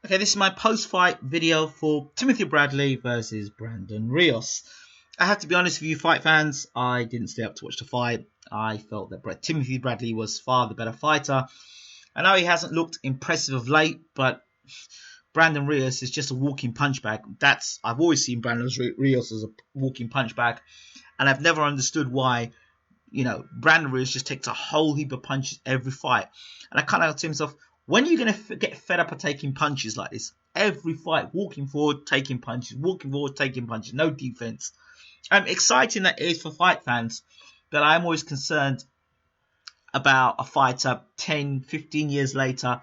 Okay, this is my post-fight video for Timothy Bradley versus Brandon Rios. I have to be honest with you, fight fans, I didn't stay up to watch the fight. I felt that Timothy Bradley was far the better fighter. I know he hasn't looked impressive of late, but Brandon Rios is just a walking punch bag. I've always seen Brandon Rios as a walking punch bag, and I've never understood why, Brandon Rios just takes a whole heap of punches every fight. And I kind of thought to myself, when are you going to get fed up of taking punches like this? Every fight, walking forward, taking punches, no defense. Exciting that is for fight fans, but I'm always concerned about a fighter 10, 15 years later,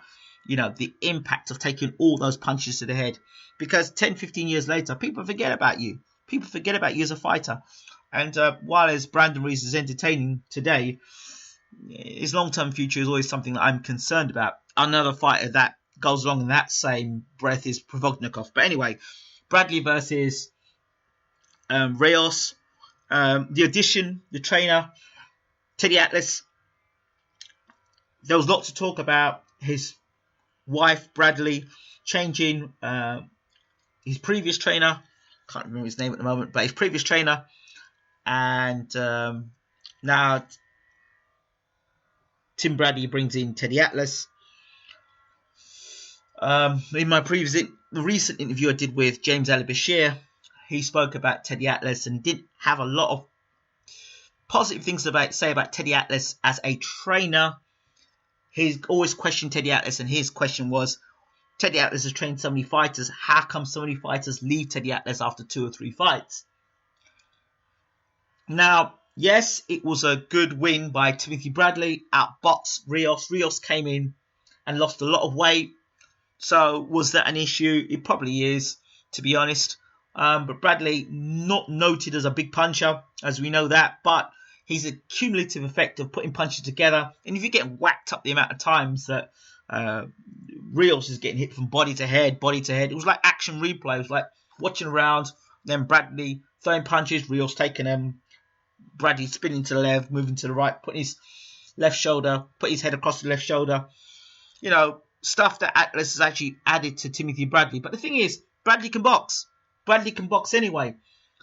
the impact of taking all those punches to the head. Because 10, 15 years later, people forget about you. People forget about you as a fighter. And while as Brandon Rios is entertaining today, his long-term future is always something that I'm concerned about. Another fighter that goes along in that same breath is Provodnikov. But anyway, Bradley versus Rios. The addition, the trainer, Teddy Atlas. There was lots to talk about. His wife, Bradley, changing his previous trainer. Can't remember his name at the moment, but his previous trainer. And now Tim Bradley brings in Teddy Atlas. In my recent interview I did with James Ali-Bashir, he spoke about Teddy Atlas and didn't have a lot of positive things to say about Teddy Atlas as a trainer. He's always questioned Teddy Atlas, and his question was, Teddy Atlas has trained so many fighters, how come so many fighters leave Teddy Atlas after 2 or 3 fights? Now, yes, it was a good win by Timothy Bradley, outboxed Rios. Rios came in and lost a lot of weight. So, was that an issue? It probably is, to be honest. But Bradley, not noted as a big puncher, as we know that. But he's a cumulative effect of putting punches together. And if you get whacked up the amount of times that Rios is getting hit from body to head, it was like action replay. It was like watching around, then Bradley throwing punches, Rios taking them. Bradley spinning to the left, moving to the right, putting his left shoulder, put his head across the left shoulder. Stuff that Atlas has actually added to Timothy Bradley. But the thing is, Bradley can box. Bradley can box anyway.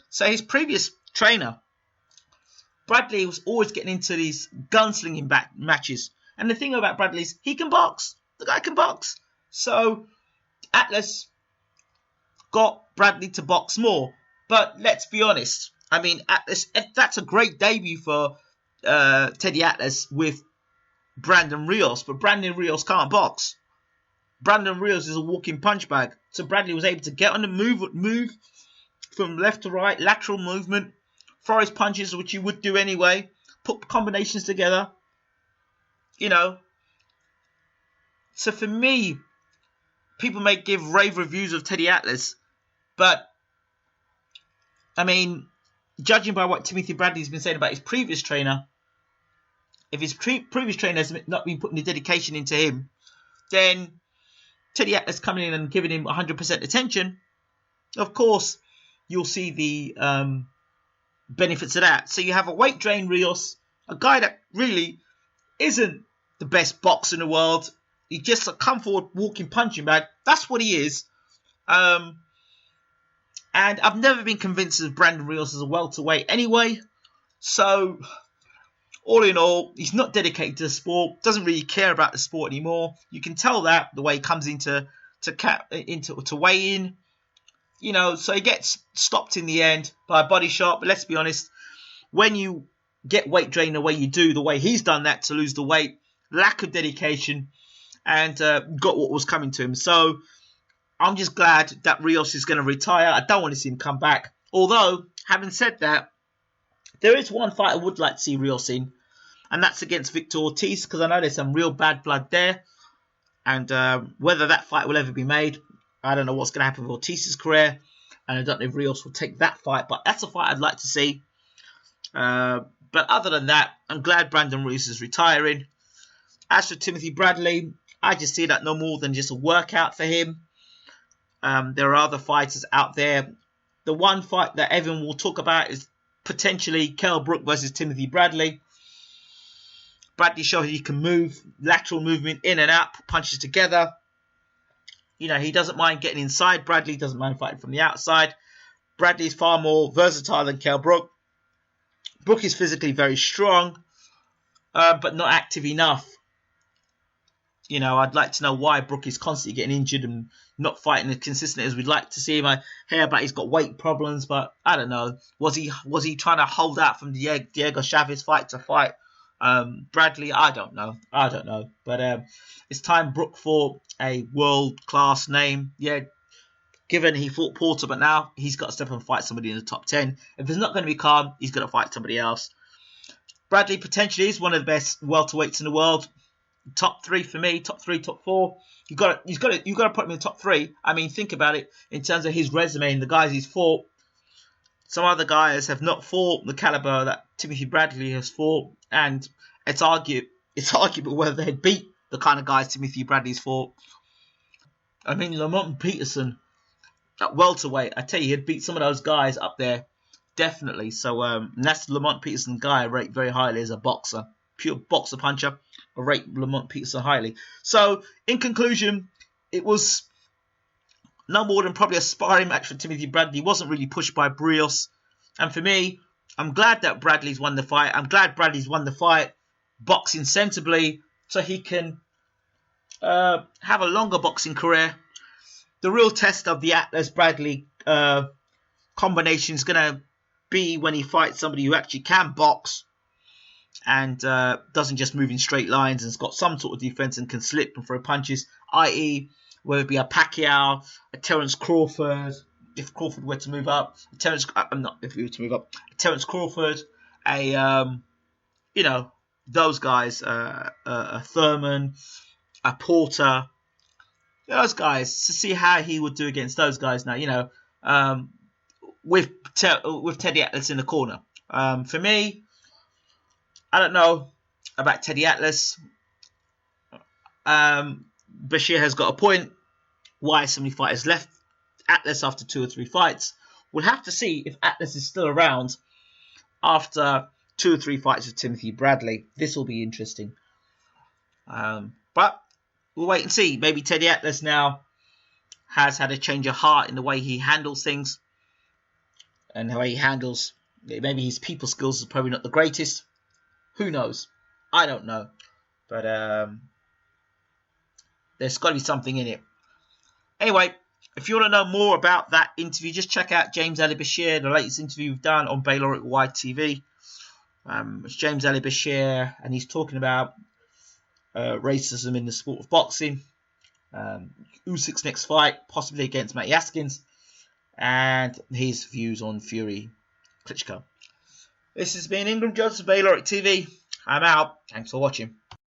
So his previous trainer, Bradley, was always getting into these gunslinging matches. And the thing about Bradley is he can box. The guy can box. So Atlas got Bradley to box more. But let's be honest. I mean, Atlas, that's a great debut for Teddy Atlas with Brandon Rios. But Brandon Rios can't box. Brandon Rios is a walking punch bag. So Bradley was able to get on the move from left to right, lateral movement, throw his punches, which he would do anyway, put combinations together. So for me, people may give rave reviews of Teddy Atlas, but I mean, judging by what Timothy Bradley's been saying about his previous trainer, if his previous trainer has not been putting the dedication into him, then Teddy Atlas coming in and giving him 100% attention, of course, you'll see the benefits of that. So you have a weight drain Rios, a guy that really isn't the best boxer in the world. He's just a come forward walking punching bag. That's what he is. And I've never been convinced of Brandon Rios as a welterweight anyway. So, all in all, he's not dedicated to the sport. Doesn't really care about the sport anymore. You can tell that the way he comes to weigh in. So he gets stopped in the end by a body shot. But let's be honest, when you get weight drain the way you do, the way he's done that to lose the weight, lack of dedication, and got what was coming to him. So I'm just glad that Rios is going to retire. I don't want to see him come back. Although, having said that, there is one fight I would like to see Rios in, and that's against Victor Ortiz, because I know there's some real bad blood there. And whether that fight will ever be made, I don't know what's going to happen with Ortiz's career, and I don't know if Rios will take that fight, but that's a fight I'd like to see. But other than that, I'm glad Brandon Rios is retiring. As for Timothy Bradley, I just see that no more than just a workout for him. There are other fighters out there. The one fight that everyone will talk about is potentially Kell Brook versus Timothy Bradley. Bradley showed he can move, lateral movement in and out, put punches together. You know, he doesn't mind getting inside. Bradley doesn't mind fighting from the outside. Bradley's far more versatile than Kell Brook. Brook is physically very strong, but not active enough. You know, I'd like to know why Brook is constantly getting injured and not fighting as consistent as we'd like to see him. I hear about he's got weight problems, but I don't know. Was he trying to hold out from the Diego Chavez fight to fight Bradley? I don't know. But it's time Brook fought a world-class name. Yeah, given he fought Porter, but now he's got to step up and fight somebody in the top 10. If it's not going to be Khan, he's going to fight somebody else. Bradley potentially is one of the best welterweights in the world. Top 3 for me, top 3, top 4. You got to put him in the top 3. I mean, think about it in terms of his resume and the guys he's fought. Some other guys have not fought the caliber that Timothy Bradley has fought, and it's arguable whether they'd beat the kind of guys Timothy Bradley's fought. I mean, Lamont Peterson at welterweight, I tell you, he'd beat some of those guys up there, definitely. So and that's the Lamont Peterson guy I rate very highly as a boxer, pure boxer puncher. I rate Lamont Peterson highly. So, in conclusion, it was no more than probably a sparring match for Timothy Bradley. He wasn't really pushed by Rios. And for me, I'm glad that Bradley's won the fight. I'm glad Bradley's won the fight boxing sensibly so he can have a longer boxing career. The real test of the Atlas-Bradley combination is going to be when he fights somebody who actually can box and doesn't just move in straight lines and has got some sort of defense and can slip and throw punches, i.e. whether it be a Pacquiao, a Terence Crawford, if Crawford were to move up, Terence Crawford, those guys, a Thurman, a Porter, those guys, to see how he would do against those guys now, with Teddy Atlas in the corner. For me, I don't know about Teddy Atlas. Bashir has got a point. Why so many fighters left Atlas after 2 or 3 fights? We'll have to see if Atlas is still around after 2 or 3 fights with Timothy Bradley. This will be interesting. But we'll wait and see. Maybe Teddy Atlas now has had a change of heart in the way he handles things. And the way he handles, maybe his people skills are probably not the greatest. Who knows? I don't know. But there's got to be something in it. Anyway, if you want to know more about that interview, just check out James Ali Bashir, the latest interview we've done on Bayloric YTV. It's James Ali Bashir, and he's talking about racism in the sport of boxing. Usyk's next fight, possibly against Matt Yaskins, and his views on Fury Klitschko. This has been Ingram Jones of Bayloric TV. I'm out. Thanks for watching.